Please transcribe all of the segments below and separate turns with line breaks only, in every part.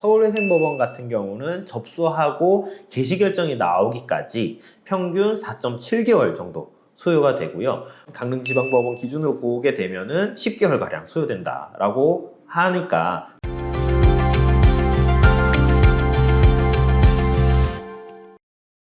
서울회생법원 같은 경우는 접수하고 개시 결정이 나오기까지 평균 4.7개월 정도 소요가 되고요. 강릉지방법원 기준으로 보게 되면은 10개월가량 소요된다라고 하니까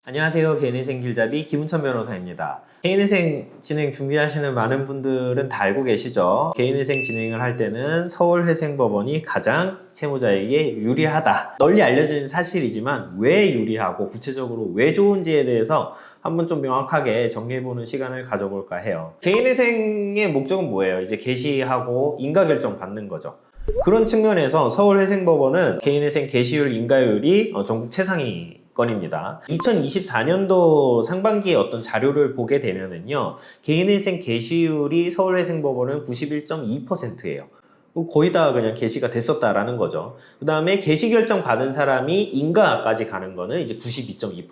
안녕하세요. 개인회생 길잡이 김은천 변호사입니다. 개인회생 진행 준비하시는 많은 분들은 다 알고 계시죠? 개인회생 진행을 할 때는 서울회생법원이 가장 채무자에게 유리하다. 널리 알려진 사실이지만 왜 유리하고 구체적으로 왜 좋은지에 대해서 한번 좀 명확하게 정리해보는 시간을 가져볼까 해요. 개인회생의 목적은 뭐예요? 이제 개시하고 인가결정 받는 거죠. 그런 측면에서 서울회생법원은 개인회생 개시율 인가율이 전국 최상위 건입니다. 2024년도 상반기에 어떤 자료를 보게 되면은요, 개인회생 개시율이 서울회생법원은 91.2%예요. 거의 다 그냥 개시가 됐었다라는 거죠. 그 다음에 개시 결정 받은 사람이 인가까지 가는 거는 이제 92.2%.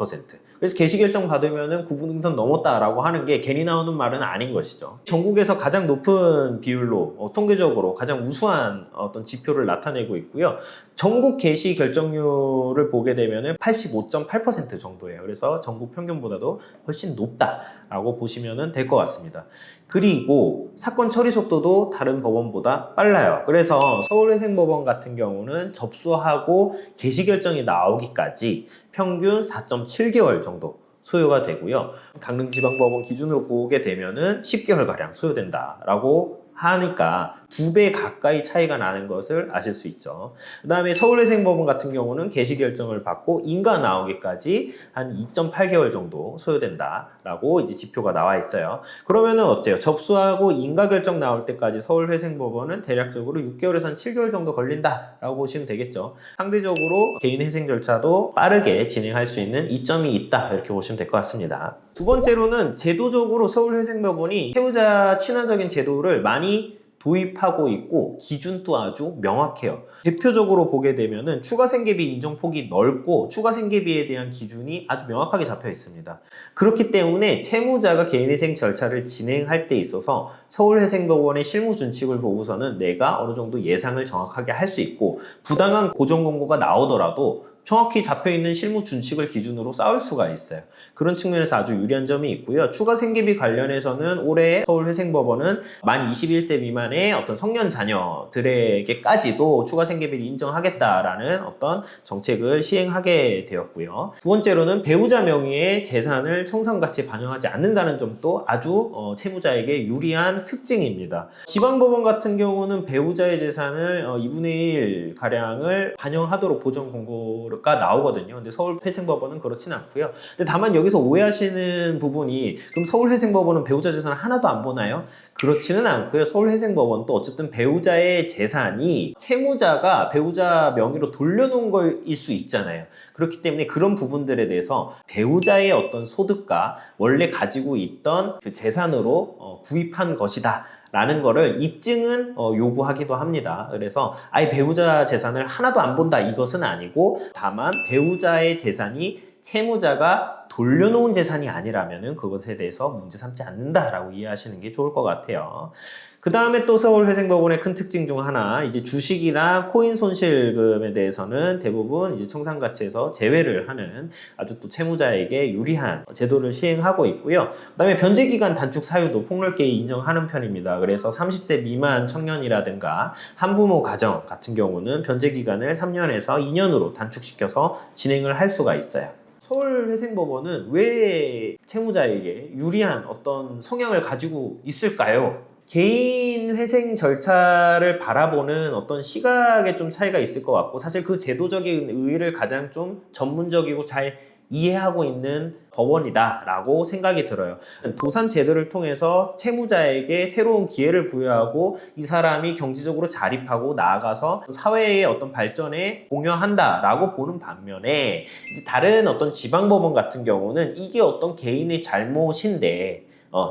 그래서 개시 결정 받으면은 구분응선 넘었다라고 하는 게 괜히 나오는 말은 아닌 것이죠. 전국에서 가장 높은 비율로 통계적으로 가장 우수한 어떤 지표를 나타내고 있고요. 전국 개시 결정률을 보게 되면은 85.8% 정도예요. 그래서 전국 평균보다도 훨씬 높다라고 보시면 될 것 같습니다. 그리고 사건 처리 속도도 다른 법원보다 빨라요. 그래서 서울회생법원 같은 경우는 접수하고 개시 결정이 나오기까지 평균 4.7개월 정도 소요가 되고요. 강릉지방법원 기준으로 보게 되면은 10개월가량 소요된다라고 하니까 2배 가까이 차이가 나는 것을 아실 수 있죠. 그 다음에 서울회생법원 같은 경우는 개시 결정을 받고 인가 나오기까지 한 2.8개월 정도 소요된다라고 이제 지표가 나와 있어요. 그러면은 어때요? 접수하고 인가 결정 나올 때까지 서울회생법원은 대략적으로 6개월에서 한 7개월 정도 걸린다라고 보시면 되겠죠. 상대적으로 개인회생 절차도 빠르게 진행할 수 있는 이점이 있다 이렇게 보시면 될 것 같습니다. 두 번째로는 제도적으로 서울회생법원이 채무자 친화적인 제도를 많이 도입하고 있고 기준도 아주 명확해요. 대표적으로 보게 되면은 추가생계비 인정폭이 넓고 추가생계비에 대한 기준이 아주 명확하게 잡혀 있습니다. 그렇기 때문에 채무자가 개인회생 절차를 진행할 때 있어서 서울회생법원의 실무준칙을 보고서는 내가 어느 정도 예상을 정확하게 할 수 있고 부당한 고정공고가 나오더라도 정확히 잡혀있는 실무 준칙을 기준으로 쌓을 수가 있어요. 그런 측면에서 아주 유리한 점이 있고요. 추가 생계비 관련해서는 올해 서울회생법원은 만 21세 미만의 어떤 성년 자녀들에게까지도 추가 생계비를 인정하겠다라는 어떤 정책을 시행하게 되었고요. 두 번째로는 배우자 명의의 재산을 청산가치에 반영하지 않는다는 점도 아주 채무자에게 유리한 특징입니다. 지방법원 같은 경우는 배우자의 재산을 2분의 1 가량을 반영하도록 보전 공고가 나오거든요. 근데 서울회생법원은 그렇진 않고요. 근데 다만 여기서 오해하시는 부분이 그럼 서울회생법원은 배우자 재산을 하나도 안 보나요? 그렇지는 않고요. 서울회생법원도 어쨌든 배우자의 재산이 채무자가 배우자 명의로 돌려놓은 거일 수 있잖아요. 그렇기 때문에 그런 부분들에 대해서 배우자의 어떤 소득과 원래 가지고 있던 그 재산으로 구입한 것이다 라는 거를 입증은 요구하기도 합니다. 그래서 아예 배우자 재산을 하나도 안 본다 이것은 아니고 다만 배우자의 재산이 채무자가 돌려놓은 재산이 아니라면 그것에 대해서 문제 삼지 않는다라고 이해하시는 게 좋을 것 같아요. 그 다음에 또 서울회생법원의 큰 특징 중 하나, 이제 주식이나 코인 손실금에 대해서는 대부분 이제 청산가치에서 제외를 하는 아주 또 채무자에게 유리한 제도를 시행하고 있고요. 그 다음에 변제기간 단축 사유도 폭넓게 인정하는 편입니다. 그래서 30세 미만 청년이라든가 한부모 가정 같은 경우는 변제기간을 3년에서 2년으로 단축시켜서 진행을 할 수가 있어요. 서울회생법원은 왜 채무자에게 유리한 어떤 성향을 가지고 있을까요? 개인 회생 절차를 바라보는 어떤 시각에 좀 차이가 있을 것 같고 사실 그 제도적인 의의를 가장 좀 전문적이고 잘 이해하고 있는 법원이다라고 생각이 들어요. 도산 제도를 통해서 채무자에게 새로운 기회를 부여하고 이 사람이 경제적으로 자립하고 나아가서 사회의 어떤 발전에 공여한다라고 보는 반면에 이제 다른 어떤 지방법원 같은 경우는 이게 어떤 개인의 잘못인데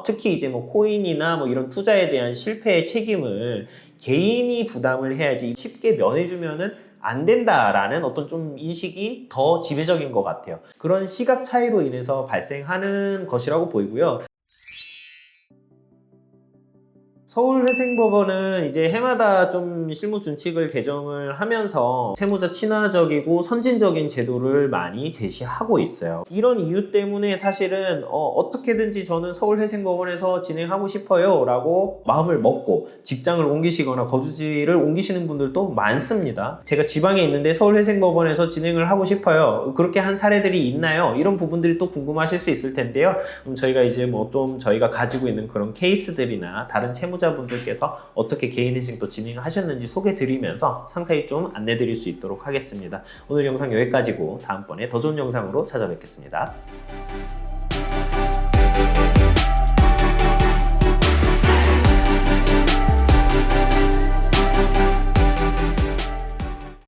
특히 이제 뭐 코인이나 뭐 이런 투자에 대한 실패의 책임을 개인이 부담을 해야지 쉽게 면해주면은 안 된다라는 어떤 좀 인식이 더 지배적인 것 같아요. 그런 시각 차이로 인해서 발생하는 것이라고 보이고요. 서울회생법원은 이제 해마다 좀 실무 준칙을 개정을 하면서 채무자 친화적이고 선진적인 제도를 많이 제시하고 있어요. 이런 이유 때문에 사실은 어떻게든지 저는 서울회생법원에서 진행하고 싶어요 라고 마음을 먹고 직장을 옮기시거나 거주지를 옮기시는 분들도 많습니다. 제가 지방에 있는데 서울회생법원에서 진행을 하고 싶어요. 그렇게 한 사례들이 있나요? 이런 부분들이 또 궁금하실 수 있을 텐데요. 저희가 이제 뭐 좀 저희가 가지고 있는 그런 케이스들이나 다른 채무자분들께서 어떻게 개인회생 또 진행하셨는지 소개드리면서 상세히 좀 안내드릴 수 있도록 하겠습니다. 오늘 영상 여기까지고 다음번에 더 좋은 영상으로 찾아뵙겠습니다.